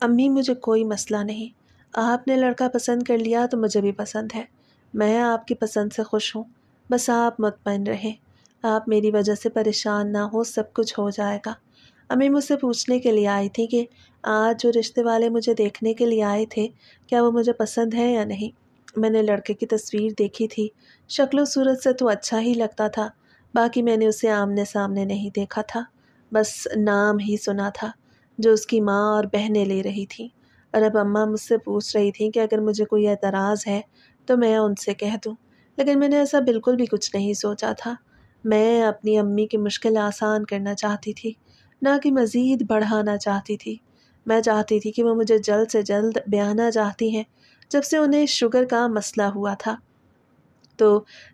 امی مجھے کوئی مسئلہ نہیں، آپ نے لڑکا پسند کر لیا تو مجھے بھی پسند ہے، میں آپ کی پسند سے خوش ہوں، بس آپ مطمئن رہیں، آپ میری وجہ سے پریشان نہ ہو، سب کچھ ہو جائے گا۔ امی مجھ سے پوچھنے کے لیے آئی تھی کہ آج جو رشتے والے مجھے دیکھنے کے لیے آئے تھے کیا وہ مجھے پسند ہے یا نہیں۔ میں نے لڑکے کی تصویر دیکھی تھی، شکل و صورت سے تو اچھا ہی لگتا تھا، باقی میں نے اسے آمنے سامنے نہیں دیکھا تھا، بس نام ہی سنا تھا جو اس کی ماں اور بہنیں لے رہی تھیں، اور اب اماں مجھ سے پوچھ رہی تھیں کہ اگر مجھے کوئی اعتراض ہے تو میں ان سے کہہ دوں، لیکن میں نے ایسا بالکل بھی کچھ نہیں سوچا تھا۔ میں اپنی امی کی مشکل آسان کرنا چاہتی تھی، نہ کہ مزید بڑھانا چاہتی تھی۔ میں چاہتی تھی کہ وہ مجھے جلد سے جلد بیاہنا چاہتی ہیں۔ جب سے انہیں شوگر کا مسئلہ ہوا تھا تو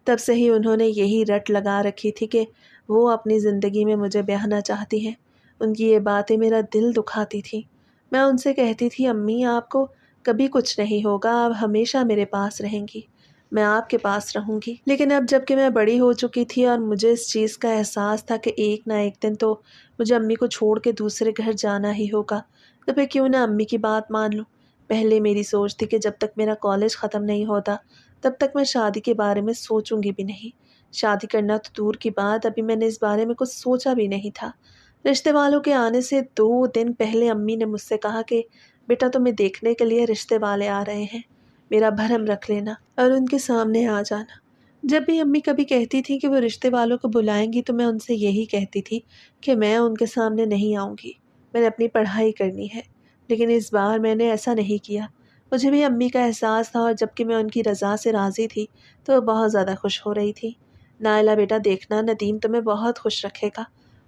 تب سے ہی انہوں نے یہی رٹ لگا رکھی تھی کہ وہ اپنی زندگی میں مجھے بیاہنا چاہتی ہیں۔ ان کی یہ باتیں میرا دل دکھاتی تھیں۔ میں ان سے کہتی تھی امی آپ کو کبھی کچھ نہیں ہوگا، آپ ہمیشہ میرے پاس رہیں گی، میں آپ کے پاس رہوں گی۔ لیکن اب جب کہ میں بڑی ہو چکی تھی اور مجھے اس چیز کا احساس تھا کہ ایک نہ ایک دن تو مجھے امی کو چھوڑ کے دوسرے گھر جانا ہی ہوگا، تو پھر کیوں نہ امی کی بات مان لوں۔ پہلے میری سوچ تھی کہ جب تک میرا کالج ختم نہیں ہوتا تب تک میں شادی کے بارے میں سوچوں گی بھی نہیں۔ شادی کرنا تو دور کی بات، ابھی میں نے اس بارے میں کچھ سوچا بھی نہیں تھا۔ رشتے والوں کے آنے سے 2 دن پہلے امی نے مجھ سے کہا کہ بیٹا تمہیں دیکھنے کے لیے رشتے والے آ رہے ہیں، میرا بھرم رکھ لینا اور ان کے سامنے آ جانا۔ جب بھی امی کبھی کہتی تھی کہ وہ رشتے والوں کو بلائیں گی تو میں ان سے یہی کہتی تھی کہ میں ان کے سامنے نہیں آؤں گی، میں نے اپنی پڑھائی کرنی ہے۔ لیکن اس بار میں نے ایسا نہیں کیا۔ مجھے بھی امی کا احساس تھا، اور جب کہ میں ان کی رضا سے راضی تھی تو وہ بہت زیادہ خوش ہو رہی تھی۔ نائلہ بیٹا دیکھنا، ندیم تمہیں بہت خوش رکھے گا،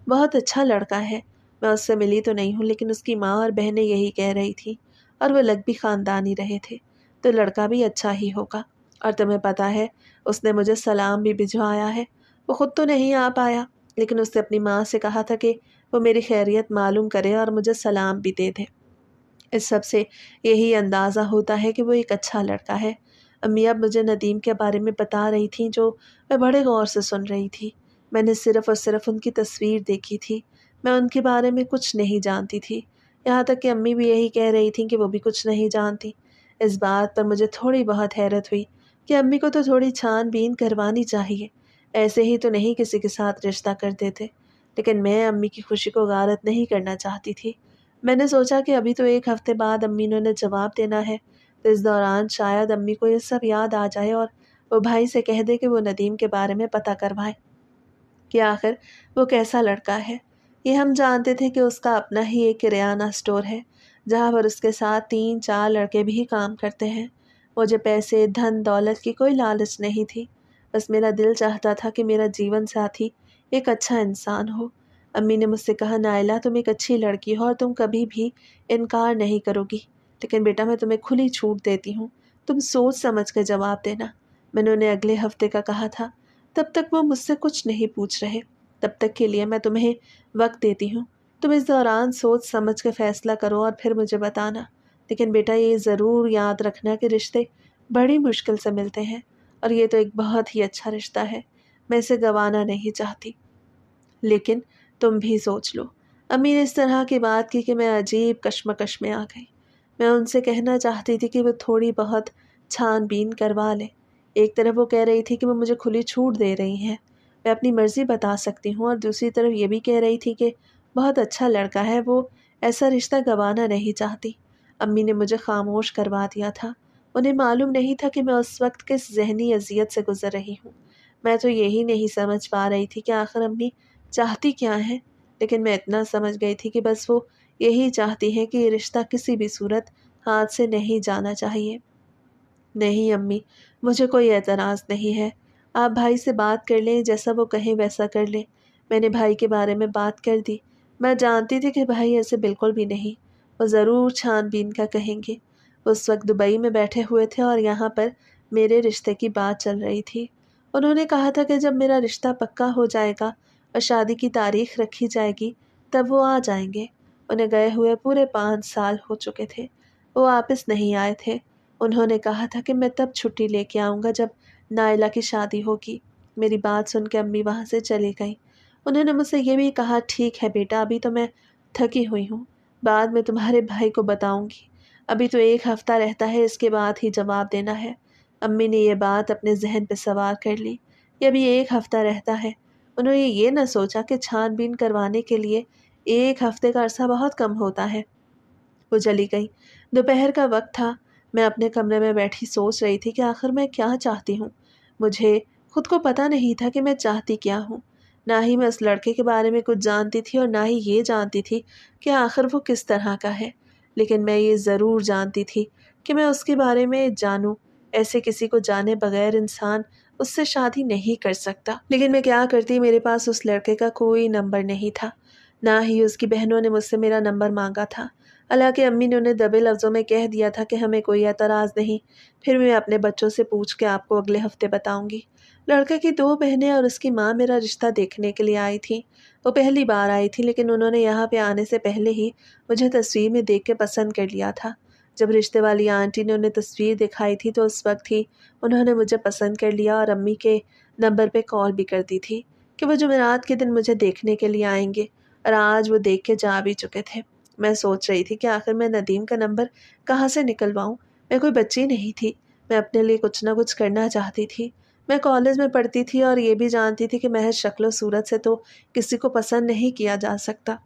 بہت اچھا لڑکا ہے۔ میں اس سے ملی تو نہیں ہوں لیکن اس کی ماں اور بہنیں یہی کہہ رہی تھی، اور وہ لگ بھی خاندانی رہے تھے، تو لڑکا بھی اچھا ہی ہوگا۔ اور تمہیں پتہ ہے اس نے مجھے سلام بھی بھجوایا ہے، وہ خود تو نہیں آ پایا لیکن اس نے اپنی ماں سے کہا تھا کہ وہ میری خیریت معلوم کرے اور مجھے سلام بھی دے دے۔ اس سب سے یہی اندازہ ہوتا ہے کہ وہ ایک اچھا لڑکا ہے۔ امی اب مجھے ندیم کے بارے میں بتا رہی تھیں جو میں بڑے غور سے سن رہی تھی۔ میں نے صرف اور صرف ان کی تصویر دیکھی تھی، میں ان کے بارے میں کچھ نہیں جانتی تھی، یہاں تک کہ امی بھی یہی کہہ رہی تھیں کہ وہ بھی کچھ نہیں جانتی۔ اس بات پر مجھے تھوڑی بہت حیرت ہوئی کہ امی کو تو تھوڑی چھان بین کروانی چاہیے، ایسے ہی تو نہیں کسی کے ساتھ رشتہ کر دیتے۔ لیکن میں امی کی خوشی کو غارت نہیں کرنا چاہتی تھی۔ میں نے سوچا کہ ابھی تو 1 ہفتے بعد امی نے جواب دینا ہے، تو اس دوران شاید امی کو یہ سب یاد آ جائے اور وہ بھائی سے کہہ دے کہ وہ ندیم کے بارے میں پتہ کروائے کہ آخر وہ کیسا لڑکا ہے۔ یہ ہم جانتے تھے کہ اس کا اپنا ہی ایک کریانہ اسٹور ہے جہاں پر اس کے ساتھ 3-4 لڑکے بھی کام کرتے ہیں۔ مجھے پیسے، دھن دولت کی کوئی لالچ نہیں تھی، بس میرا دل چاہتا تھا کہ میرا جیون ساتھی ایک اچھا انسان ہو۔ امی نے مجھ سے کہا نائلہ تم ایک اچھی لڑکی ہو اور تم کبھی بھی انکار نہیں کرو گی، لیکن بیٹا میں تمہیں کھلی چھوٹ دیتی ہوں، تم سوچ سمجھ کے جواب دینا۔ میں نے انہیں اگلے ہفتے کا کہا تھا۔ تب تک وہ مجھ سے کچھ نہیں پوچھ رہے، تب تک کے لیے میں تمہیں وقت دیتی ہوں، تم اس دوران سوچ سمجھ کے فیصلہ کرو اور پھر مجھے بتانا۔ لیکن بیٹا یہ ضرور یاد رکھنا کہ رشتے بڑی مشکل سے ملتے ہیں، اور یہ تو ایک بہت ہی اچھا رشتہ ہے، میں اسے گنوانا نہیں چاہتی، لیکن تم بھی سوچ لو۔ امی نے اس طرح کی بات کی کہ میں عجیب کشمکش میں آ گئی۔ میں ان سے کہنا چاہتی تھی کہ وہ تھوڑی بہت چھان بین کروا لیں۔ ایک طرف وہ کہہ رہی تھی کہ وہ مجھے کھلی چھوٹ دے رہی ہیں، میں اپنی مرضی بتا سکتی ہوں، اور دوسری طرف یہ بھی کہہ رہی تھی کہ بہت اچھا لڑکا ہے، وہ ایسا رشتہ گنوانا نہیں چاہتی۔ امی نے مجھے خاموش کروا دیا تھا۔ انہیں معلوم نہیں تھا کہ میں اس وقت کس ذہنی اذیت سے گزر رہی ہوں۔ میں تو یہی نہیں سمجھ پا رہی تھی کہ آخر امی چاہتی کیا ہیں، لیکن میں اتنا سمجھ گئی تھی کہ بس وہ یہی چاہتی ہیں کہ یہ رشتہ کسی بھی صورت ہاتھ سے نہیں جانا چاہیے۔ نہیں امی، مجھے کوئی اعتراض نہیں ہے، آپ بھائی سے بات کر لیں، جیسا وہ کہیں ویسا کر لیں۔ میں نے بھائی کے بارے میں بات کر دی۔ میں جانتی تھی کہ بھائی ایسے بالکل بھی نہیں، وہ ضرور چھان بین کا کہیں گے۔ اس وقت دبئی میں بیٹھے ہوئے تھے اور یہاں پر میرے رشتے کی بات چل رہی تھی۔ انہوں نے کہا تھا کہ جب میرا رشتہ پکا ہو جائے گا اور شادی کی تاریخ رکھی جائے گی تب وہ آ جائیں گے۔ انہیں گئے ہوئے پورے 5 سال ہو چکے تھے، وہ واپس نہیں آئے تھے۔ انہوں نے کہا تھا کہ میں تب چھٹی لے کے آؤں گا جب نائلہ کی شادی ہوگی۔ میری بات سن کے امی وہاں سے چلی گئیں۔ انہوں نے مجھ سے یہ بھی کہا ٹھیک ہے بیٹا، ابھی تو میں تھکی ہوئی ہوں، بعد میں تمہارے بھائی کو بتاؤں گی، ابھی تو 1 ہفتہ رہتا ہے، اس کے بعد ہی جواب دینا ہے۔ امی نے یہ بات اپنے ذہن پہ سوار کر لی، یہ ابھی 1 ہفتہ رہتا ہے۔ انہوں نے یہ نہ سوچا کہ چھان بین کروانے کے لیے 1 ہفتے کا عرصہ بہت کم ہوتا ہے۔ وہ چلی گئی۔ دوپہر کا وقت تھا، میں اپنے کمرے میں بیٹھی سوچ رہی تھی کہ آخر میں کیا چاہتی ہوں۔ مجھے خود کو پتہ نہیں تھا کہ میں چاہتی کیا ہوں۔ نہ ہی میں اس لڑکے کے بارے میں کچھ جانتی تھی اور نہ ہی یہ جانتی تھی کہ آخر وہ کس طرح کا ہے، لیکن میں یہ ضرور جانتی تھی کہ میں اس کے بارے میں جانوں، ایسے کسی کو جانے بغیر انسان اس سے شادی نہیں کر سکتا۔ لیکن میں کیا کرتی، میرے پاس اس لڑکے کا کوئی نمبر نہیں تھا، نہ ہی اس کی بہنوں نے مجھ سے میرا نمبر مانگا تھا۔ حالانکہ امی نے انہیں دبے لفظوں میں کہہ دیا تھا کہ ہمیں کوئی اعتراض نہیں، پھر میں اپنے بچوں سے پوچھ کے آپ کو اگلے ہفتے بتاؤں گی۔ لڑکے کی 2 بہنیں اور اس کی ماں میرا رشتہ دیکھنے کے لیے آئی تھیں۔ وہ پہلی بار آئی تھی، لیکن انہوں نے یہاں پہ آنے سے پہلے ہی مجھے تصویر میں دیکھ کے پسند کر لیا تھا۔ جب رشتے والی آنٹی نے انہیں تصویر دکھائی تھی تو اس وقت ہی انہوں نے مجھے پسند کر لیا اور امی کے نمبر پہ کال بھی کر دی تھی کہ وہ جمعرات کے دن مجھے دیکھنے کے لیے آئیں گے، اور آج وہ دیکھ کے جا بھی چکے تھے۔ میں سوچ رہی تھی کہ آخر میں ندیم کا نمبر کہاں سے نکلواؤں۔ میں کوئی بچی نہیں تھی، میں اپنے لیے کچھ نہ کچھ کرنا چاہتی تھی۔ میں کالج میں پڑھتی تھی اور یہ بھی جانتی تھی کہ محض شکل و صورت سے تو کسی کو پسند نہیں کیا جا سکتا،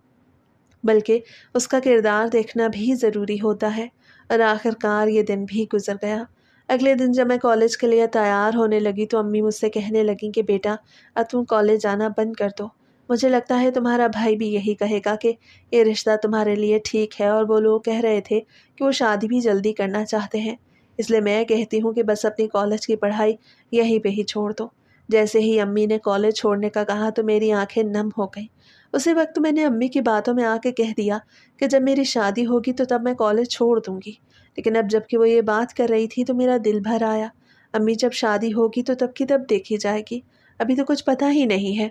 بلکہ اس کا کردار دیکھنا بھی ضروری ہوتا ہے۔ اور آخر کار یہ دن بھی گزر گیا۔ اگلے دن جب میں کالج کے لیے تیار ہونے لگی تو امی مجھ سے کہنے لگیں کہ بیٹا اب تم کالج جانا بند کر دو، مجھے لگتا ہے تمہارا بھائی بھی یہی کہے گا کہ یہ رشتہ تمہارے لیے ٹھیک ہے، اور وہ لوگ کہہ رہے تھے کہ وہ شادی بھی جلدی کرنا چاہتے ہیں، اس لیے میں کہتی ہوں کہ بس اپنی کالج کی پڑھائی یہیں پہ ہی چھوڑ دو۔ جیسے ہی امی نے کالج چھوڑنے کا کہا تو میری آنکھیں نم ہو گئیں۔ اسی وقت میں نے امی کی باتوں میں آ کے کہہ دیا کہ جب میری شادی ہوگی تو تب میں کالج چھوڑ دوں گی، لیکن اب جب کہ وہ یہ بات کر رہی تھی تو میرا دل بھر آیا۔ امی جب شادی ہوگی تو تب کی تب دیکھی جائے گی، ابھی تو کچھ پتہ ہی نہیں ہے،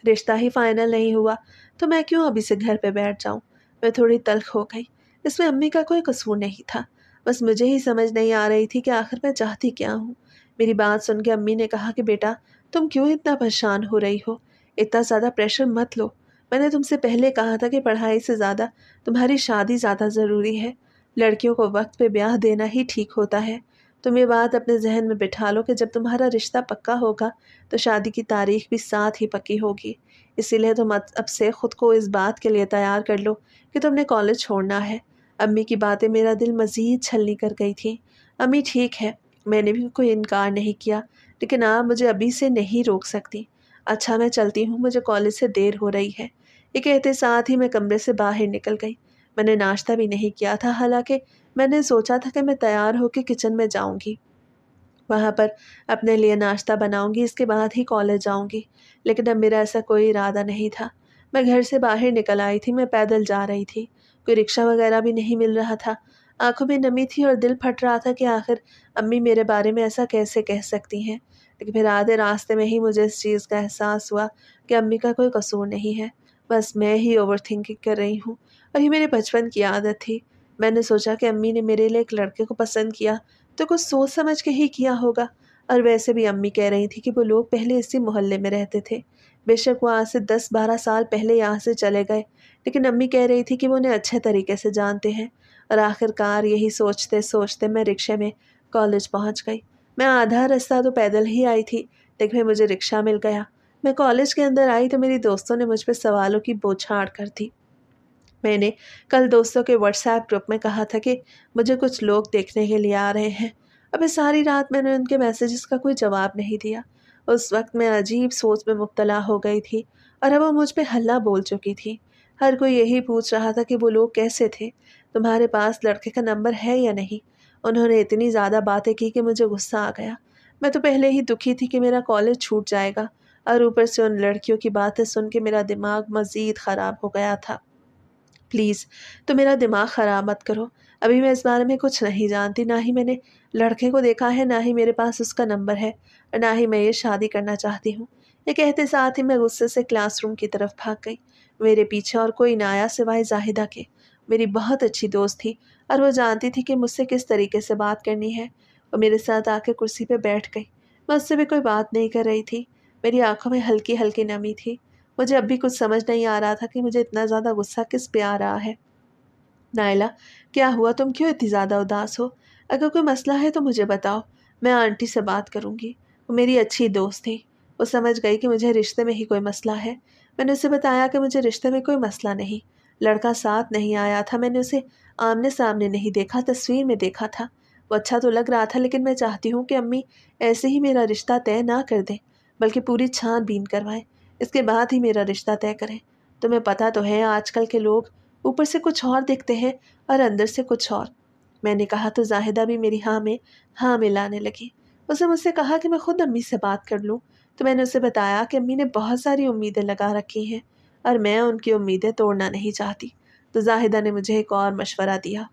رشتہ ہی فائنل نہیں ہوا تو میں کیوں ابھی سے گھر پہ بیٹھ جاؤں۔ میں تھوڑی تلخ ہو گئی، اس میں امی کا کوئی قصور نہیں تھا، بس مجھے ہی سمجھ نہیں آ رہی تھی کہ آخر میں چاہتی کیا ہوں۔ میری بات سن کے امی نے کہا کہ بیٹا تم کیوں اتنا پریشان ہو رہی ہو، اتنا زیادہ پریشر مت لو، میں نے تم سے پہلے کہا تھا کہ پڑھائی سے زیادہ تمہاری شادی زیادہ ضروری ہے، لڑکیوں کو وقت پہ بیاہ دینا ہی ٹھیک ہوتا ہے۔ تم یہ بات اپنے ذہن میں بٹھا لو کہ جب تمہارا رشتہ پکا ہوگا تو شادی کی تاریخ بھی ساتھ ہی پکی ہوگی، اسی لیے تم اب سے خود کو اس بات کے لیے تیار کر لو کہ تم نے کالج چھوڑنا ہے۔ امی کی باتیں میرا دل مزید چھلنی کر گئی تھی۔ امی ٹھیک ہے، میں نے بھی کوئی انکار نہیں کیا، لیکن آپ مجھے ابھی سے نہیں روک سکتی۔ اچھا میں چلتی ہوں، مجھے کالج سے دیر ہو رہی ہے۔ یہ کہتے ساتھ ہی میں کمرے سے باہر نکل گئی۔ میں نے ناشتہ بھی نہیں کیا تھا، حالانکہ میں نے سوچا تھا کہ میں تیار ہو کے کچن میں جاؤں گی، وہاں پر اپنے لیے ناشتہ بناؤں گی، اس کے بعد ہی کالج جاؤں گی، لیکن اب میرا ایسا کوئی ارادہ نہیں تھا۔ میں گھر سے باہر نکل آئی تھی، میں پیدل جا رہی تھی، کوئی رکشہ وغیرہ بھی نہیں مل رہا تھا۔ آنکھوں میں نمی تھی اور دل پھٹ رہا تھا کہ آخر امی میرے بارے میں ایسا کیسے کہہ سکتی ہیں، لیکن پھر آدھے راستے میں ہی مجھے اس چیز کا احساس ہوا کہ امی کا کوئی قصور نہیں ہے، بس میں ہی اوور تھنکنگ کر رہی ہوں، اور یہ میرے بچپن کی عادت تھی۔ میں نے سوچا کہ امی نے میرے لیے ایک لڑکے کو پسند کیا تو کچھ سوچ سمجھ کے ہی کیا ہوگا، اور ویسے بھی امی کہہ رہی تھی کہ وہ لوگ پہلے اسی محلے میں رہتے تھے، بے شک وہ آج سے 10-12 سال پہلے یہاں سے چلے گئے، لیکن امی کہہ رہی تھی کہ وہ انہیں اچھے طریقے سے جانتے ہیں۔ اور آخر کار یہی سوچتے سوچتے میں رکشے میں کالج پہنچ گئی۔ میں آدھا راستہ تو پیدل ہی آئی تھی، لیکن پھر مجھے رکشہ مل گیا۔ میں کالج کے اندر آئی تو میری دوستوں نے مجھ پہ سوالوں کی بوچھاڑ کر دی۔ میں نے کل دوستوں کے واٹس ایپ گروپ میں کہا تھا کہ مجھے کچھ لوگ دیکھنے کے لیے آ رہے ہیں، ابھی ساری رات میں نے ان کے میسیجز کا کوئی جواب نہیں دیا۔ اس وقت میں عجیب سوچ میں مبتلا ہو گئی تھی، اور اب وہ مجھ پہ ہلہ بول چکی تھی۔ ہر کوئی یہی پوچھ رہا تھا کہ وہ لوگ کیسے تھے، تمہارے پاس لڑکے کا نمبر ہے یا نہیں۔ انہوں نے اتنی زیادہ باتیں کی کہ مجھے غصہ آ گیا۔ میں تو پہلے ہی دکھی تھی کہ میرا کالج چھوٹ جائے گا، اور اوپر سے ان لڑکیوں کی باتیں سن کے میرا دماغ مزید خراب ہو گیا تھا۔ پلیز تو میرا دماغ خراب مت کرو، ابھی میں اس بارے میں کچھ نہیں جانتی، نہ ہی میں نے لڑکے کو دیکھا ہے، نہ ہی میرے پاس اس کا نمبر ہے، اور نہ ہی میں یہ شادی کرنا چاہتی ہوں۔ یہ کہتے ساتھ ہی میں غصے سے کلاس روم کی طرف بھاگ گئی۔ میرے پیچھے اور کوئی نہ آیا سوائے زاہدہ کے۔ میری بہت اچھی دوست تھی، اور وہ جانتی تھی کہ مجھ سے کس طریقے سے بات کرنی ہے۔ وہ میرے ساتھ آ کے کرسی پہ بیٹھ گئی۔ میں اس سے بھی کوئی بات نہیں کر رہی تھی، میری آنکھوں میں ہلکی ہلکی نمی تھی۔ مجھے اب بھی کچھ سمجھ نہیں آ رہا تھا کہ مجھے اتنا زیادہ غصہ کس پہ آ رہا ہے۔ نائلہ کیا ہوا، تم کیوں اتنی زیادہ اداس ہو؟ اگر کوئی مسئلہ ہے تو مجھے بتاؤ، میں آنٹی سے بات کروں گی، وہ میری اچھی دوست تھی، وہ سمجھ گئی کہ مجھے رشتے میں ہی کوئی مسئلہ ہے۔ میں نے اسے بتایا کہ مجھے رشتے میں کوئی مسئلہ نہیں، لڑکا ساتھ نہیں آیا تھا، میں نے اسے آمنے سامنے نہیں دیکھا، تصویر میں دیکھا تھا، وہ اچھا تو لگ رہا تھا، لیکن میں چاہتی ہوں کہ امی ایسے ہی میرا رشتہ طے نہ کر دیں بلکہ پوری چھان بین کروائیں، اس کے بعد ہی میرا رشتہ طے کریں۔ تمہیں پتہ تو ہے آج کل کے لوگ اوپر سے کچھ اور دکھتے ہیں اور اندر سے کچھ اور۔ میں نے کہا تو زاہدہ بھی میری ہاں میں ہاں ملانے لگی۔ اسے مجھ سے کہا کہ میں خود امی سے بات کر لوں، تو میں نے اسے بتایا کہ امی نے بہت ساری امیدیں لگا رکھی ہیں اور میں ان کی امیدیں توڑنا نہیں چاہتی۔ تو زاہدہ نے مجھے ایک اور مشورہ دیا۔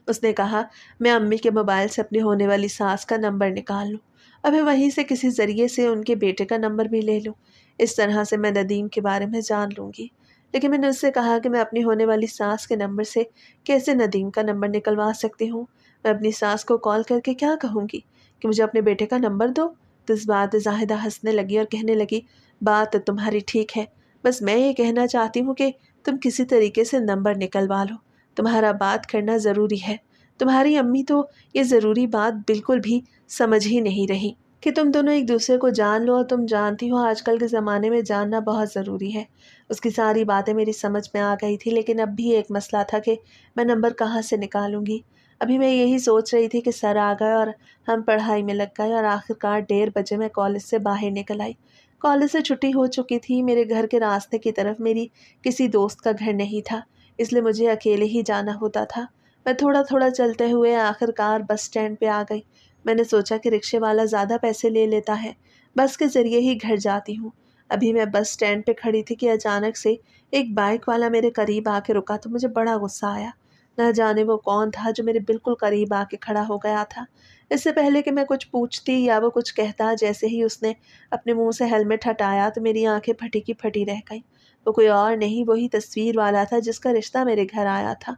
اس نے کہا میں امی کے موبائل سے اپنی ہونے والی ساس کا نمبر نکال لوں، ابھی وہیں سے کسی ذریعے سے ان کے بیٹے کا نمبر بھی لے لوں، اس طرح سے میں ندیم کے بارے میں جان لوں گی۔ لیکن میں نے اس سے کہا کہ میں اپنی ہونے والی ساس کے نمبر سے کیسے ندیم کا نمبر نکلوا سکتی ہوں؟ میں اپنی ساس کو کال کر کے کیا کہوں گی کہ مجھے اپنے بیٹے کا نمبر دو؟ تو اس بات زاہدہ ہنسنے لگی اور کہنے لگی بات تمہاری ٹھیک ہے، بس میں یہ کہنا چاہتی ہوں کہ تم کسی طریقے سے نمبر نکلوا لو، تمہارا بات کرنا ضروری ہے۔ تمہاری امی تو یہ ضروری بات بالکل بھی سمجھ ہی نہیں رہی کہ تم دونوں ایک دوسرے کو جان لو، اور تم جانتی ہو آج کل کے زمانے میں جاننا بہت ضروری ہے۔ اس کی ساری باتیں میری سمجھ میں آ گئی تھی، لیکن اب بھی ایک مسئلہ تھا کہ میں نمبر کہاں سے نکالوں گی۔ ابھی میں یہی سوچ رہی تھی کہ سر آ گئے اور ہم پڑھائی میں لگ گئے، اور آخرکار 1:30 میں کالج سے باہر نکل آئی۔ کالج سے چھٹی ہو چکی تھی، میرے گھر کے راستے کی طرف میری کسی دوست کا گھر نہیں تھا، اس لیے مجھے اکیلے ہی جانا ہوتا تھا۔ میں تھوڑا تھوڑا چلتے ہوئے آخرکار بس اسٹینڈ پہ آ گئی۔ میں نے سوچا کہ رکشے والا زیادہ پیسے لے لیتا ہے، بس کے ذریعے ہی گھر جاتی ہوں۔ ابھی میں بس اسٹینڈ پہ کھڑی تھی کہ اچانک سے ایک بائک والا میرے قریب آ کے رکا تو مجھے بڑا غصہ آیا۔ نہ جانے وہ کون تھا جو میرے بالکل قریب آ کے کھڑا ہو گیا تھا۔ اس سے پہلے کہ میں کچھ پوچھتی یا وہ کچھ کہتا، جیسے ہی اس نے اپنے منہ سے ہیلمٹ ہٹایا تو میری آنکھیں پھٹی کی پھٹی رہ گئیں۔ وہ کوئی اور نہیں، وہی تصویر والا تھا جس کا رشتہ میرے گھر آیا تھا۔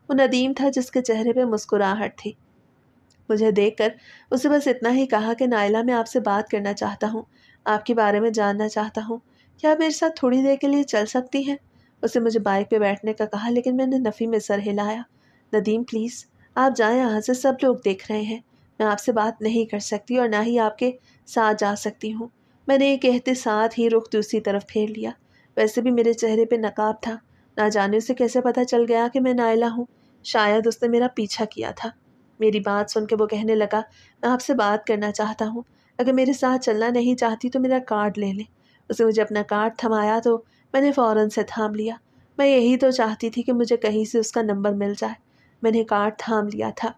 وہ ندیم تھا جس کے چہرے پہ مسکراہٹ تھی۔ مجھے دیکھ کر اسے بس اتنا ہی کہا کہ نائلہ میں آپ سے بات کرنا چاہتا ہوں، آپ کے بارے میں جاننا چاہتا ہوں، کیا آپ میرے ساتھ تھوڑی دیر کے لیے چل سکتی ہیں؟ اسے مجھے بائک پہ بیٹھنے کا کہا، لیکن میں نے نفی میں سر ہلایا۔ ندیم پلیز آپ جائیں یہاں سے، سب لوگ دیکھ رہے ہیں، میں آپ سے بات نہیں کر سکتی اور نہ ہی آپ کے ساتھ جا سکتی ہوں۔ میں نے یہ کہتے ساتھ ہی رخ دوسری طرف پھیر لیا۔ ویسے بھی میرے چہرے پہ نقاب تھا، نہ جانے اسے کیسے پتہ چل گیا کہ میں نائلہ ہوں، شاید اس نے میرا پیچھا کیا تھا۔ میری بات سن کے وہ کہنے لگا میں آپ سے بات کرنا چاہتا ہوں، اگر میرے ساتھ چلنا نہیں چاہتی تو میرا کارڈ لے لیں۔ اسے مجھے اپنا کارڈ تھمایا تو میں نے فوراً سے تھام لیا۔ میں یہی تو چاہتی تھی کہ مجھے کہیں سے اس کا نمبر مل جائے۔ میں نے کارڈ تھام لیا تھا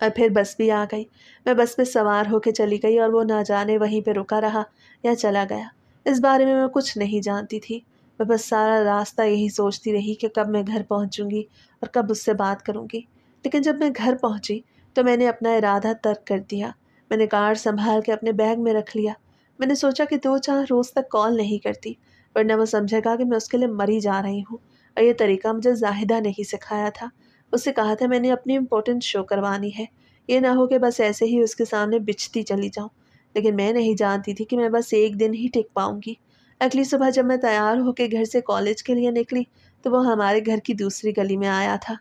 اور پھر بس بھی آ گئی۔ میں بس پہ سوار ہو کے چلی گئی اور وہ نہ جانے وہیں پہ رکا رہا یا چلا گیا۔ اس بارے میں کچھ نہیں جانتی تھی، میں بس سارا راستہ یہی سوچتی رہی کہ کب میں گھر پہنچوں گی اور کب اس سے بات کروں گی۔ لیکن جب میں گھر پہنچی تو میں نے اپنا ارادہ ترک کر دیا۔ میں نے کارڈ سنبھال کے اپنے بیگ میں رکھ لیا۔ میں نے سوچا کہ 2-4 روز تک کال نہیں کرتی، ورنہ وہ سمجھے گا کہ میں اس کے لیے مری جا رہی ہوں، اور یہ طریقہ مجھے زاہدہ نے ہی سکھایا تھا۔ اس سے کہا تھا میں نے اپنی امپورٹنٹ شو کروانی ہے، یہ نہ ہو کہ بس ایسے ہی اس کے سامنے بچتی چلی جاؤں۔ لیکن میں نہیں جانتی تھی کہ میں بس ایک دن ہی ٹک پاؤں گی۔ اگلی صبح جب میں تیار ہو کے گھر سے کالج کے لیے نکلی تو وہ ہمارے گھر کی دوسری گلی میں آیا تھا۔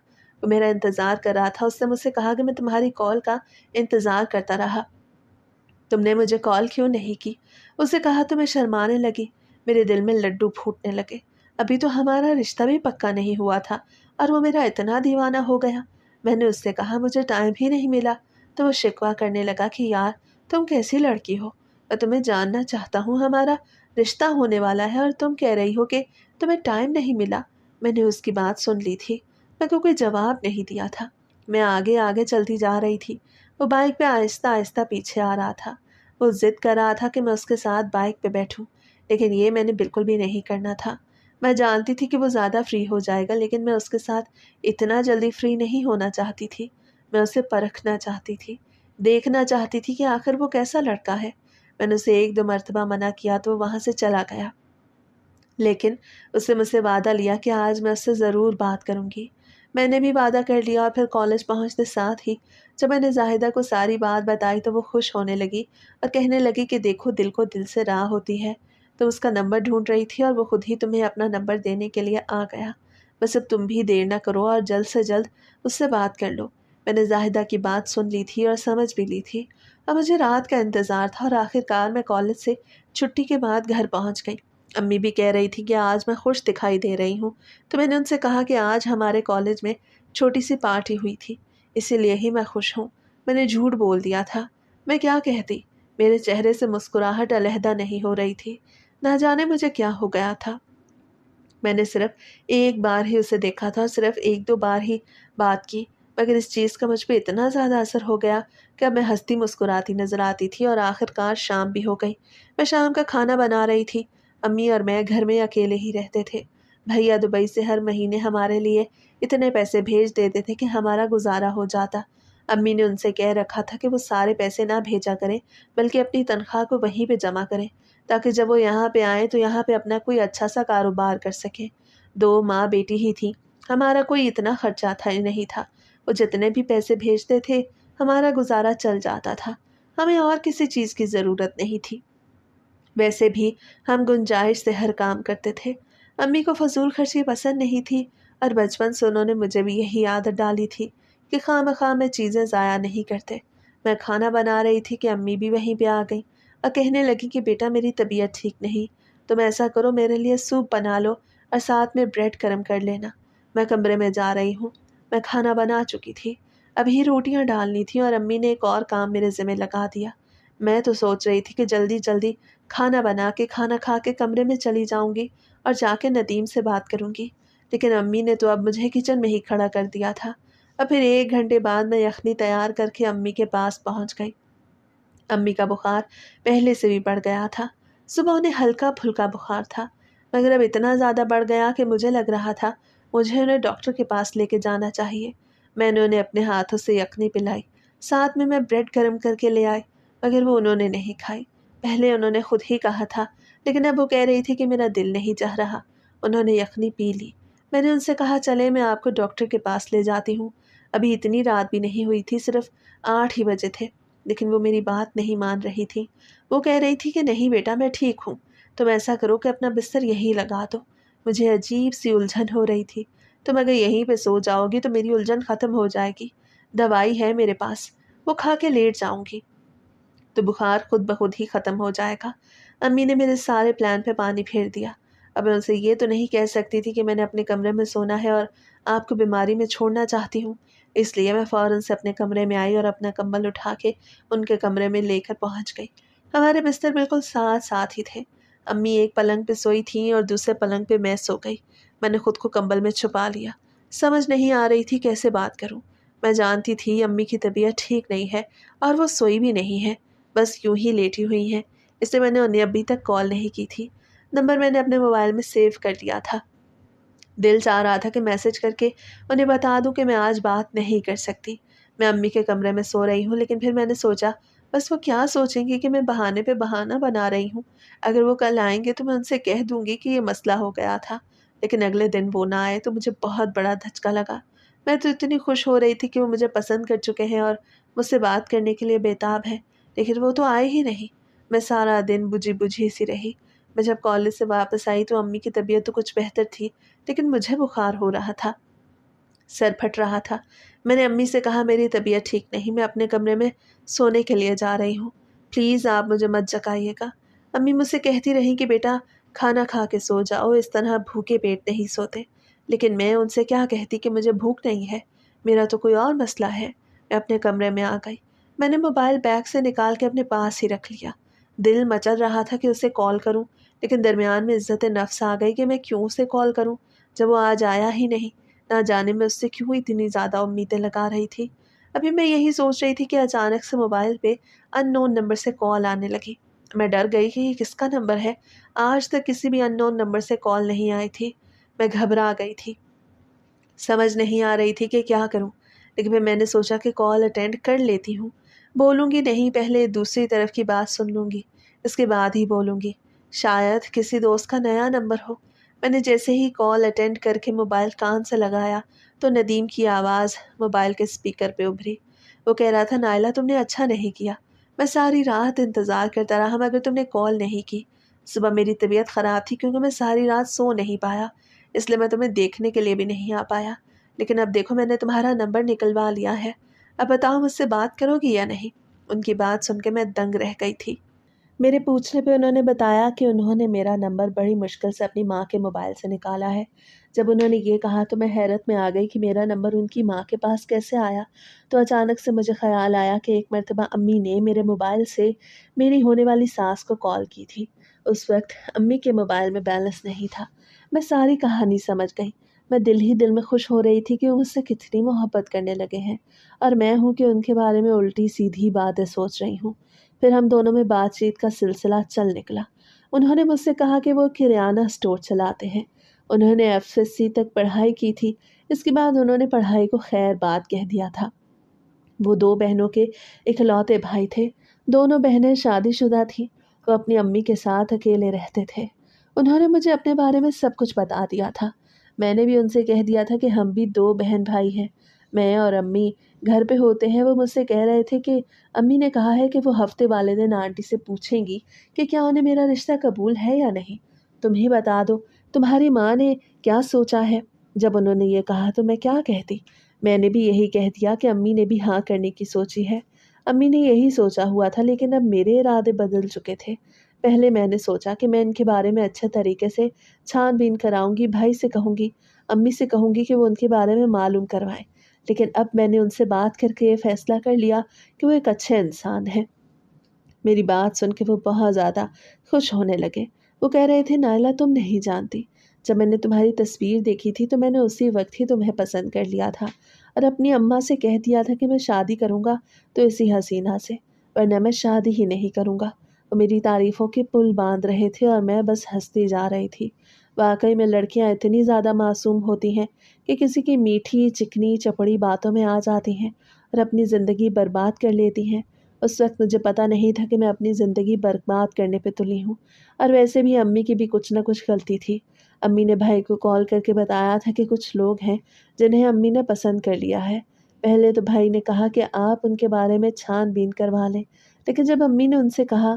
وہ میرا انتظار کر رہا تھا۔ اس نے مجھ سے کہا کہ میں تمہاری کال کا انتظار کرتا رہا، تم نے مجھے کال کیوں نہیں کی؟ اسے کہا تو میں شرمانے لگی۔ میرے دل میں لڈو پھوٹنے لگے۔ ابھی تو ہمارا رشتہ بھی پکا نہیں ہوا تھا اور وہ میرا اتنا دیوانہ ہو گیا۔ میں نے اس سے کہا مجھے ٹائم ہی نہیں ملا، تو وہ شکوہ کرنے لگا کہ یار تم کیسی لڑکی ہو، میں تمہیں جاننا چاہتا ہوں، ہمارا رشتہ ہونے والا ہے اور تم کہہ رہی ہو کہ تمہیں ٹائم نہیں ملا۔ میں نے اس کی بات سن لی تھی، میں کو کوئی جواب نہیں دیا تھا۔ میں آگے آگے چلتی جا رہی تھی، وہ بائک پہ آہستہ آہستہ پیچھے آ رہا تھا۔ وہ ضد کر رہا تھا کہ میں اس کے ساتھ بائک پہ بیٹھوں، لیکن یہ میں نے بالکل بھی نہیں کرنا تھا۔ میں جانتی تھی کہ وہ زیادہ فری ہو جائے گا، لیکن میں اس کے ساتھ اتنا جلدی فری نہیں ہونا چاہتی تھی۔ میں اسے پرکھنا چاہتی تھی، دیکھنا چاہتی تھی کہ آخر وہ کیسا لڑکا ہے۔ میں نے اسے 1-2 مرتبہ منع کیا تو وہ وہاں سے چلا گیا، لیکن اس نے مجھ سے وعدہ لیا کہ آج میں اس سے ضرور بات کروں گی۔ میں نے بھی وعدہ کر لیا اور پھر کالج پہنچتے ساتھ ہی جب میں نے زاہدہ کو ساری بات بتائی تو وہ خوش ہونے لگی اور کہنے لگی کہ دیکھو دل کو دل سے راہ ہوتی ہے، تم اس کا نمبر ڈھونڈ رہی تھی اور وہ خود ہی تمہیں اپنا نمبر دینے کے لیے آ گیا۔ بس اب تم بھی دیر نہ کرو اور جلد سے جلد اس سے بات کر لو۔ میں نے زاہدہ کی بات سن لی تھی اور سمجھ بھی لی تھی۔ اب مجھے رات کا انتظار تھا اور آخر کار میں کالج سے چھٹی کے بعد گھر پہنچ گئی۔ امی بھی کہہ رہی تھی کہ آج میں خوش دکھائی دے رہی ہوں، تو میں نے ان سے کہا کہ آج ہمارے کالج میں چھوٹی سی پارٹی ہوئی تھی، اسی لیے ہی میں خوش ہوں۔ میں نے جھوٹ بول دیا تھا، میں کیا کہتی؟ میرے چہرے سے مسکراہٹ علیحدہ نہیں ہو رہی تھی۔ نہ جانے مجھے کیا ہو گیا تھا۔ میں نے صرف ایک بار ہی اسے دیکھا تھا اور صرف ایک دو بار ہی بات کی، مگر اس چیز کا مجھ پہ اتنا زیادہ اثر ہو گیا کہ اب میں ہنستی مسکراتی نظر آتی تھی اور آخر کار شام بھی ہو گئی۔ میں شام کا کھانا بنا رہی تھی۔ امی اور میں گھر میں اکیلے ہی رہتے تھے۔ بھیا دبئی سے ہر مہینے ہمارے لیے اتنے پیسے بھیج دیتے تھے کہ ہمارا گزارا ہو جاتا۔ امی نے ان سے کہہ رکھا تھا کہ وہ سارے پیسے نہ بھیجا کریں، بلکہ اپنی تنخواہ کو وہیں پہ جمع کریں، تاکہ جب وہ یہاں پہ آئیں تو یہاں پہ اپنا کوئی اچھا سا کاروبار کر سکیں۔ 2 ماں بیٹی ہی تھی، ہمارا کوئی اتنا خرچہ نہیں تھا۔ وہ جتنے بھی پیسے بھیجتے تھے ہمارا گزارا چل جاتا تھا، ہمیں اور کسی چیز کی ضرورت نہیں تھی۔ ویسے بھی ہم گنجائش سے ہر کام کرتے تھے۔ امی کو فضول خرچی پسند نہیں تھی اور بچپن سے انہوں نے مجھے بھی یہی عادت ڈالی تھی کہ خواہ مخواہ میں چیزیں ضائع نہیں کرتے۔ میں کھانا بنا رہی تھی کہ امی بھی وہیں پہ آ گئیں اور کہنے لگی کہ بیٹا میری طبیعت ٹھیک نہیں، تم ایسا کرو میرے لیے سوپ بنا لو اور ساتھ میں بریڈ گرم کر لینا۔ میں کمرے میں جا رہی ہوں، میں کھانا بنا چکی تھی، ابھی روٹیاں ڈالنی تھی اور امی نے ایک اور کام میرے ذمہ لگا دیا۔ میں تو سوچ رہی تھی کہ جلدی جلدی کھانا بنا کے کھانا کھا کے کمرے میں چلی جاؤں گی اور جا کے ندیم سے بات کروں گی، لیکن امی نے تو اب مجھے کچن میں ہی کھڑا کر دیا تھا۔ اور پھر 1 گھنٹے بعد میں یخنی تیار کر کے امی کے پاس پہنچ گئی۔ امی کا بخار پہلے سے بھی بڑھ گیا تھا۔ صبح انہیں ہلکا پھلکا بخار تھا، مگر اب اتنا زیادہ بڑھ گیا کہ مجھے لگ رہا تھا مجھے انہیں ڈاکٹر کے پاس لے کے جانا چاہیے۔ میں نے انہیں اپنے ہاتھوں سے یخنی پلائی، ساتھ میں بریڈ گرم کر کے لے آئی، مگر وہ انہوں نے نہیں کھائی۔ پہلے انہوں نے خود ہی کہا تھا، لیکن اب وہ کہہ رہی تھی کہ میرا دل نہیں چاہ رہا۔ انہوں نے یخنی پی لی۔ میں نے ان سے کہا چلے میں آپ کو ڈاکٹر کے پاس لے جاتی ہوں۔ ابھی اتنی رات بھی نہیں ہوئی تھی، صرف 8 ہی بجے تھے، لیکن وہ میری بات نہیں مان رہی تھی۔ وہ کہہ رہی تھی کہ نہیں بیٹا میں ٹھیک ہوں، تم ایسا کرو کہ اپنا بستر یہیں لگا دو۔ مجھے عجیب سی الجھن ہو رہی تھی، تم اگر یہیں پہ سو جاؤ گی تو میری الجھن ختم ہو جائے گی۔ دوائی ہے میرے پاس، وہ کھا کے لیٹ جاؤں گی تو بخار خود بخود ہی ختم ہو جائے گا۔ امی نے میرے سارے پلان پہ پانی پھیر دیا۔ اب میں ان سے یہ تو نہیں کہہ سکتی تھی کہ میں نے اپنے کمرے میں سونا ہے اور آپ کو بیماری میں چھوڑنا چاہتی ہوں، اس لیے میں فوراً سے اپنے کمرے میں آئی اور اپنا کمبل اٹھا کے ان کے کمرے میں لے کر پہنچ گئی۔ ہمارے بستر بالکل ساتھ ساتھ ہی تھے۔ امی ایک پلنگ پہ سوئی تھیں اور دوسرے پلنگ پہ میں سو گئی۔ میں نے خود کو کمبل میں چھپا لیا، سمجھ نہیں آ رہی تھی کیسے بات کروں۔ میں جانتی تھی امی کی طبیعت ٹھیک نہیں ہے اور وہ سوئی بھی نہیں ہے، بس یوں ہی لیٹی ہوئی ہیں، اس لیے میں نے انہیں ابھی تک کال نہیں کی تھی۔ نمبر میں نے اپنے موبائل میں سیو کر لیا تھا۔ دل چاہ رہا تھا کہ میسج کر کے انہیں بتا دوں کہ میں آج بات نہیں کر سکتی، میں امی کے کمرے میں سو رہی ہوں، لیکن پھر میں نے سوچا بس وہ کیا سوچیں گے کہ میں بہانے پہ بہانہ بنا رہی ہوں۔ اگر وہ کل آئیں گے تو میں ان سے کہہ دوں گی کہ یہ مسئلہ ہو گیا تھا، لیکن اگلے دن وہ نہ آئے تو مجھے بہت بڑا دھچکا لگا۔ میں تو اتنی خوش ہو رہی تھی کہ وہ مجھے پسند کر چکے ہیں اور مجھ سے بات کرنے کے لیے بےتاب ہیں، لیکن وہ تو آئے ہی نہیں۔ میں سارا دن بجھی سی رہی۔ میں جب کالج سے واپس آئی تو امی کی طبیعت تو کچھ بہتر تھی، لیکن مجھے بخار ہو رہا تھا، سر پھٹ رہا تھا۔ میں نے امی سے کہا میری طبیعت ٹھیک نہیں، میں اپنے کمرے میں سونے کے لیے جا رہی ہوں، پلیز آپ مجھے مت جگائیے گا۔ امی مجھ سے کہتی رہی کہ بیٹا کھانا کھا کے سو جاؤ، اس طرح بھوکے پیٹ نہیں سوتے، لیکن میں ان سے کیا کہتی کہ مجھے بھوک نہیں ہے، میرا تو کوئی اور مسئلہ ہے۔ میں اپنے کمرے میں آ گئی۔ میں نے موبائل بیگ سے نکال کے اپنے پاس ہی رکھ لیا۔ دل مچل رہا تھا کہ اسے کال کروں، لیکن درمیان میں عزت نفس آ گئی کہ میں کیوں اسے کال کروں جب وہ آج آیا ہی نہیں، نہ جانے میں اس سے کیوں اتنی زیادہ امیدیں لگا رہی تھی۔ ابھی میں یہی سوچ رہی تھی کہ اچانک سے موبائل پہ ان نون نمبر سے کال آنے لگی۔ میں ڈر گئی کہ یہ کس کا نمبر ہے، آج تک کسی بھی ان نون نمبر سے کال نہیں آئی تھی۔ میں گھبرا گئی تھی، سمجھ نہیں آ رہی تھی کہ کیا کروں، لیکن پھر میں نے سوچا کہ کال اٹینڈ کر لیتی ہوں، بولوں گی نہیں، پہلے دوسری طرف کی بات سن لوں گی، اس کے بعد ہی بولوں گی، شاید کسی دوست کا نیا نمبر ہو۔ میں نے جیسے ہی کال اٹینڈ کر کے موبائل کان سے لگایا تو ندیم کی آواز موبائل کے اسپیکر پہ ابھری۔ وہ کہہ رہا تھا نائلہ تم نے اچھا نہیں کیا، میں ساری رات انتظار کرتا رہا مگر تم نے کال نہیں کی۔ صبح میری طبیعت خراب تھی کیونکہ میں ساری رات سو نہیں پایا، اس لیے میں تمہیں دیکھنے کے لیے بھی نہیں آ پایا، لیکن اب دیکھو میں نے تمہارا نمبر نکلوا لیا ہے، اب بتاؤ مجھ سے بات کرو گی یا نہیں؟ ان کی بات سن کے میں دنگ رہ گئی تھی۔ میرے پوچھنے پہ انہوں نے بتایا کہ انہوں نے میرا نمبر بڑی مشکل سے اپنی ماں کے موبائل سے نکالا ہے۔ جب انہوں نے یہ کہا تو میں حیرت میں آ گئی کہ میرا نمبر ان کی ماں کے پاس کیسے آیا۔ تو اچانک سے مجھے خیال آیا کہ ایک مرتبہ امی نے میرے موبائل سے میری ہونے والی ساس کو کال کی تھی۔ اس وقت امی کے موبائل میں بیلنس نہیں تھا۔ میں ساری کہانی سمجھ گئی۔ میں دل ہی دل میں خوش ہو رہی تھی کہ وہ مجھ سے کتنی محبت کرنے لگے ہیں، اور میں ہوں کہ ان کے بارے میں الٹی سیدھی باتیں سوچ رہی ہوں۔ پھر ہم دونوں میں بات چیت کا سلسلہ چل نکلا۔ انہوں نے مجھ سے کہا کہ وہ کریانہ اسٹور چلاتے ہیں۔ انہوں نے FSC تک پڑھائی کی تھی، اس کے بعد انہوں نے پڑھائی کو خیر بات کہہ دیا تھا۔ وہ 2 بہنوں کے اکلوتے بھائی تھے، دونوں بہنیں شادی شدہ تھیں۔ وہ اپنی امی کے ساتھ اکیلے رہتے تھے۔ انہوں نے مجھے اپنے بارے میں سب کچھ بتا دیا تھا۔ میں نے بھی ان سے کہہ دیا تھا کہ ہم بھی 2 بہن بھائی ہیں۔ میں اور امی گھر پہ ہوتے ہیں۔ وہ مجھ سے کہہ رہے تھے کہ امی نے کہا ہے کہ وہ ہفتے والے دن آنٹی سے پوچھیں گی کہ کیا انہیں میرا رشتہ قبول ہے یا نہیں۔ تم ہی بتا دو تمہاری ماں نے کیا سوچا ہے۔ جب انہوں نے یہ کہا تو میں کیا کہتی؟ میں نے بھی یہی کہہ دیا کہ امی نے بھی ہاں کرنے کی سوچی ہے۔ امی نے یہی سوچا ہوا تھا، لیکن اب میرے ارادے بدل چکے تھے۔ پہلے میں نے سوچا کہ میں ان کے بارے میں اچھے طریقے سے چھان بین کراؤں گی، بھائی سے کہوں گی، امی سے کہوں گی کہ وہ ان کے بارے میں معلوم کروائیں۔ لیکن اب میں نے ان سے بات کر کے یہ فیصلہ کر لیا کہ وہ ایک اچھے انسان ہیں۔ میری بات سن کے وہ بہت زیادہ خوش ہونے لگے۔ وہ کہہ رہے تھے نائلہ تم نہیں جانتی، جب میں نے تمہاری تصویر دیکھی تھی تو میں نے اسی وقت ہی تمہیں پسند کر لیا تھا، اور اپنی اماں سے کہہ دیا تھا کہ میں شادی کروں گا تو اسی حسینہ سے، ورنہ میں شادی ہی نہیں کروں گا۔ وہ میری تعریفوں کے پل باندھ رہے تھے اور میں بس ہنستی جا رہی تھی۔ واقعی میں لڑکیاں اتنی زیادہ معصوم ہوتی ہیں کہ کسی کی میٹھی چکنی چپڑی باتوں میں آ جاتی ہیں اور اپنی زندگی برباد کر لیتی ہیں۔ اس وقت مجھے پتہ نہیں تھا کہ میں اپنی زندگی برباد کرنے پہ تلی ہوں، اور ویسے بھی امی کی بھی کچھ نہ کچھ غلطی تھی۔ امی نے بھائی کو کال کر کے بتایا تھا کہ کچھ لوگ ہیں جنہیں امی نے پسند کر لیا ہے۔ پہلے تو بھائی نے کہا کہ آپ ان کے بارے میں چھان بین کروا لیں، لیکن جب امی نے ان سے کہا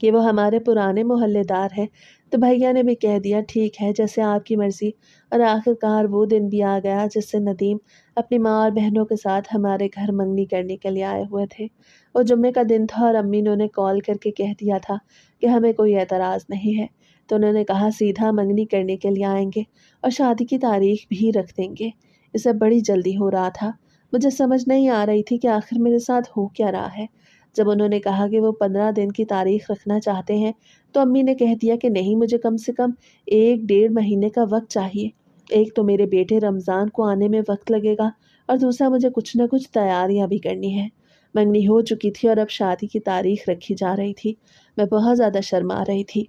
کہ وہ ہمارے پرانے محلے دار ہیں تو بھیا نے بھی کہہ دیا ٹھیک ہے جیسے آپ کی مرضی۔ اور آخر کار وہ دن بھی آ گیا جس سے ندیم اپنی ماں اور بہنوں کے ساتھ ہمارے گھر منگنی کرنے کے لیے آئے ہوئے تھے۔ وہ جمعے کا دن تھا اور امی نے انہیں کال کر کے کہہ دیا تھا کہ ہمیں کوئی اعتراض نہیں ہے، تو انہوں نے کہا سیدھا منگنی کرنے کے لیے آئیں گے اور شادی کی تاریخ بھی رکھ دیں گے۔ اسے بڑی جلدی ہو رہا تھا، مجھے سمجھ نہیں آ رہی تھی کہ آخر میرے ساتھ ہو کیا رہا ہے۔ جب انہوں نے کہا کہ وہ 15 دن کی تاریخ رکھنا چاہتے ہیں تو امی نے کہہ دیا کہ نہیں، مجھے کم سے کم 1-1.5 مہینے کا وقت چاہیے۔ ایک تو میرے بیٹے رمضان کو آنے میں وقت لگے گا، اور دوسرا مجھے کچھ نہ کچھ تیاریاں بھی کرنی ہیں۔ منگنی ہو چکی تھی اور اب شادی کی تاریخ رکھی جا رہی تھی۔ میں بہت زیادہ شرما رہی تھی،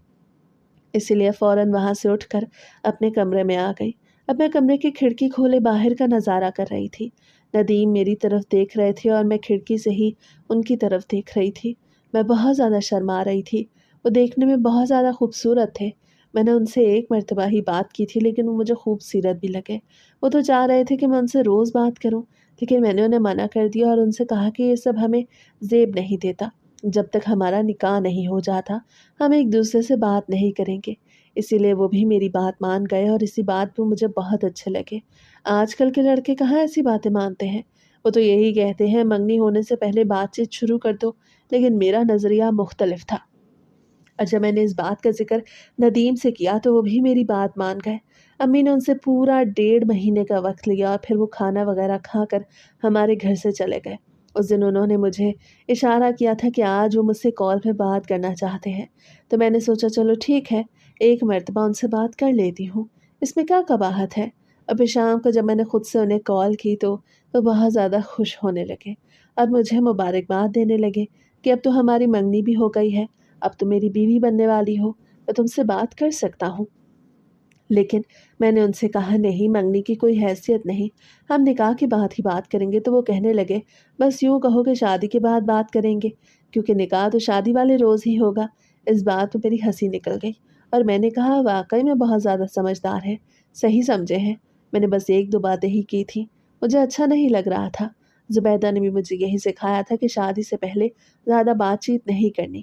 اسی لیے فوراً وہاں سے اٹھ کر اپنے کمرے میں آ گئی۔ اب میں کمرے کی کھڑکی کھولے باہر کا نظارہ کر رہی تھی۔ ندیم میری طرف دیکھ رہے تھے اور میں کھڑکی سے ہی ان کی طرف دیکھ رہی تھی۔ میں بہت زیادہ شرما رہی تھی۔ وہ دیکھنے میں بہت زیادہ خوبصورت تھے۔ میں نے ان سے ایک مرتبہ ہی بات کی تھی، لیکن وہ مجھے خوبصورت بھی لگے۔ وہ تو چاہ رہے تھے کہ میں ان سے روز بات کروں، لیکن میں نے انہیں منع کر دیا اور ان سے کہا کہ یہ سب ہمیں زیب نہیں دیتا۔ جب تک ہمارا نکاح نہیں ہو جاتا ہم ایک دوسرے سے بات نہیں کریں گے۔ اسی لیے وہ بھی میری بات مان گئے اور اسی بات پہ مجھے بہت اچھے لگے۔ آج کل کے لڑکے کہاں ایسی باتیں مانتے ہیں، وہ تو یہی کہتے ہیں منگنی ہونے سے پہلے بات چیت شروع کر دو، لیکن میرا نظریہ مختلف تھا۔ اور جب میں نے اس بات کا ذکر ندیم سے کیا تو وہ بھی میری بات مان گئے۔ امی نے ان سے پورا 1.5 مہینے کا وقت لیا اور پھر وہ کھانا وغیرہ کھا کر ہمارے گھر سے چلے گئے۔ اس دن انہوں نے مجھے اشارہ کیا تھا کہ آج وہ مجھ سے کال پہ بات کرنا چاہتے ہیں، تو میں نے سوچا چلو ٹھیک ہے، ایک مرتبہ ان سے بات کر لیتی ہوں، اس میں کیا قباحت ہے۔ اب شام کو جب میں نے خود سے انہیں کال کی تو وہ بہت زیادہ خوش ہونے لگے اور مجھے مبارکباد دینے لگے کہ اب تو ہماری منگنی بھی ہو گئی ہے، اب تو میری بیوی بننے والی ہو، میں تم سے بات کر سکتا ہوں۔ لیکن میں نے ان سے کہا نہیں، منگنی کی کوئی حیثیت نہیں، ہم نکاح کے بعد ہی بات کریں گے۔ تو وہ کہنے لگے بس یوں کہو کہ شادی کے بعد بات کریں گے، کیونکہ نکاح تو شادی والے روز ہی ہوگا۔ اس بات پہ میری ہنسی نکل گئی اور میں نے کہا واقعی میں بہت زیادہ سمجھدار ہے، صحیح سمجھے ہیں، میں نے بس 1-2 باتیں ہی کی تھیں، مجھے اچھا نہیں لگ رہا تھا۔ زبیدہ نے بھی مجھے یہی سکھایا تھا کہ شادی سے پہلے زیادہ بات چیت نہیں کرنی،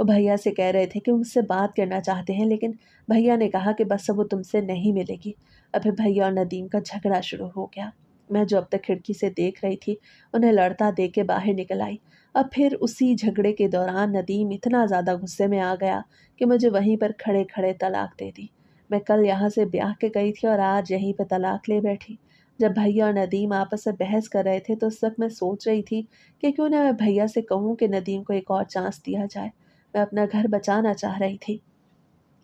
وہ بھیا سے کہہ رہے تھے کہ مجھ سے بات کرنا چاہتے ہیں، لیکن بھیا نے کہا کہ بس اب وہ تم سے نہیں ملے گی۔ اب پھر بھیا اور ندیم کا جھگڑا شروع ہو گیا۔ میں جو اب تک کھڑکی سے دیکھ رہی تھی انہیں لڑتا دیکھ کے باہر نکل آئی۔ اب پھر اسی جھگڑے کے دوران ندیم اتنا زیادہ غصے میں آ گیا کہ مجھے وہیں پر کھڑے کھڑے طلاق دے دی۔ میں کل یہاں سے بیاہ کے گئی تھی اور آج یہیں پہ طلاق لے بیٹھی۔ جب بھیا اور ندیم آپس میں بحث کر رہے تھے تو اس وقت میں سوچ رہی تھی کہ کیوں نہ میں بھیا سے کہوں کہ ندیم کو ایک اور چانس دیا جائے۔ میں اپنا گھر بچانا چاہ رہی تھی،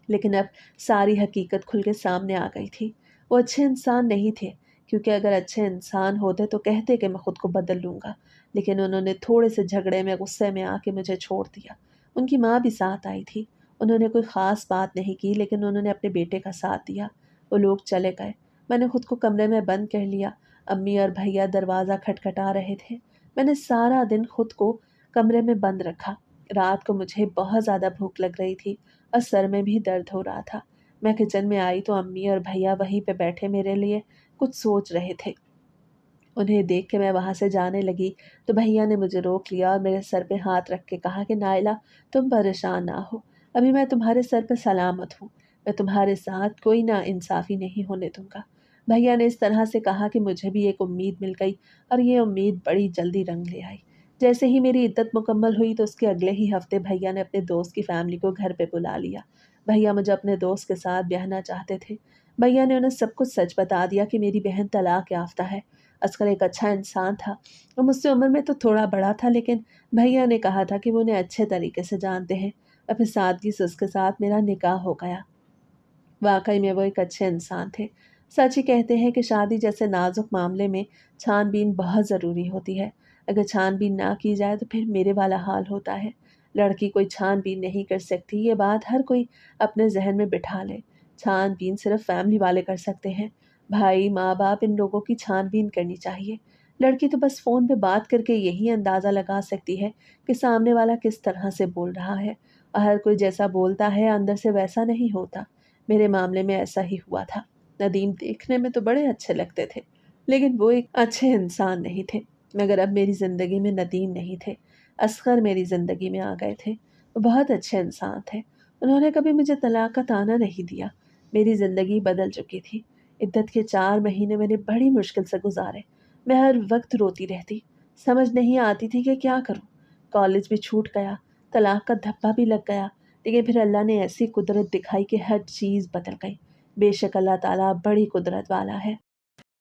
لیکن اب ساری حقیقت کھل کے سامنے آ گئی تھی۔ وہ اچھے انسان نہیں تھے، کیونکہ اگر اچھے انسان ہوتے تو کہتے کہ میں خود کو بدل لوں گا، لیکن انہوں نے تھوڑے سے جھگڑے میں غصے میں آ کے مجھے چھوڑ دیا۔ ان کی ماں بھی ساتھ آئی تھی، انہوں نے کوئی خاص بات نہیں کی، لیکن انہوں نے اپنے بیٹے کا ساتھ دیا۔ وہ لوگ چلے گئے، میں نے خود کو کمرے میں بند کر لیا۔ امی اور بھیا دروازہ کھٹکھٹا رہے تھے۔ میں نے سارا دن خود کو کمرے میں بند رکھا۔ رات کو مجھے بہت زیادہ بھوک لگ رہی تھی اور سر میں بھی درد ہو رہا تھا۔ میں کچن میں آئی تو امی اور بھیا وہیں پہ بیٹھے میرے لیے کچھ سوچ رہے تھے۔ انہیں دیکھ کے میں وہاں سے جانے لگی تو بھیا نے مجھے روک لیا اور میرے سر پہ ہاتھ رکھ کے کہا کہ نائلہ، تم پریشان نہ ہو، ابھی میں تمہارے سر پہ سلامت ہوں، میں تمہارے ساتھ کوئی نا انصافی نہیں ہونے دوں گا۔ بھیا نے اس طرح سے کہا کہ مجھے بھی ایک امید مل گئی، اور یہ امید بڑی جلدی رنگ لے آئی۔ جیسے ہی میری عدت مکمل ہوئی تو اس کے اگلے ہی ہفتے بھیا نے اپنے دوست کی فیملی کو گھر پہ بلا لیا۔ بھیا مجھے اپنے دوست کے ساتھ بیاہنا چاہتے تھے۔ بھیا نے انہیں سب کچھ سچ بتا دیا کہ میری بہن طلاق یافتہ ہے۔ اصغر ایک اچھا انسان تھا، وہ مجھ سے عمر میں تو تھوڑا بڑا تھا، لیکن بھیا نے کہا تھا کہ وہ انہیں اچھے طریقے سے جانتے ہیں، اور پھر سادگی سے اس کے ساتھ میرا نکاح ہو گیا۔ واقعی میں وہ ایک اچھے انسان تھے۔ سچ ہی کہتے ہیں کہ شادی جیسے نازک معاملے میں چھان بین بہت ضروری ہوتی ہے۔ اگر چھان بین نہ کی جائے تو پھر میرے والا حال ہوتا ہے۔ لڑکی کوئی چھان بین نہیں کر سکتی، یہ بات ہر کوئی اپنے ذہن میں بٹھا لے۔ چھان بین صرف فیملی والے کر سکتے ہیں، بھائی، ماں باپ، ان لوگوں کی چھان بین کرنی چاہیے۔ لڑکی تو بس فون پہ بات کر کے یہی اندازہ لگا سکتی ہے کہ سامنے والا کس طرح سے بول رہا ہے، اور ہر کوئی جیسا بولتا ہے اندر سے ویسا نہیں ہوتا۔ میرے معاملے میں ایسا ہی ہوا تھا۔ ندیم دیکھنے میں تو بڑے اچھے لگتے تھے، لیکن وہ ایک اچھے انسان نہیں تھے۔ مگر اب میری زندگی میں ندیم نہیں تھے، اصغر میری زندگی میں آ گئے تھے۔ وہ بہت اچھے انسان تھے، انہوں نے کبھی مجھے طلاق کا طعنہ نہیں دیا۔ میری زندگی بدل چکی تھی۔ عدت کے 4 مہینے میں نے بڑی مشکل سے گزارے۔ میں ہر وقت روتی رہتی، سمجھ نہیں آتی تھی کہ کیا کروں۔ کالج بھی چھوٹ گیا، طلاق کا دھبا بھی لگ گیا، لیکن پھر اللہ نے ایسی قدرت دکھائی کہ ہر چیز بدل گئی۔ بے شک اللہ تعالیٰ بڑی قدرت والا ہے۔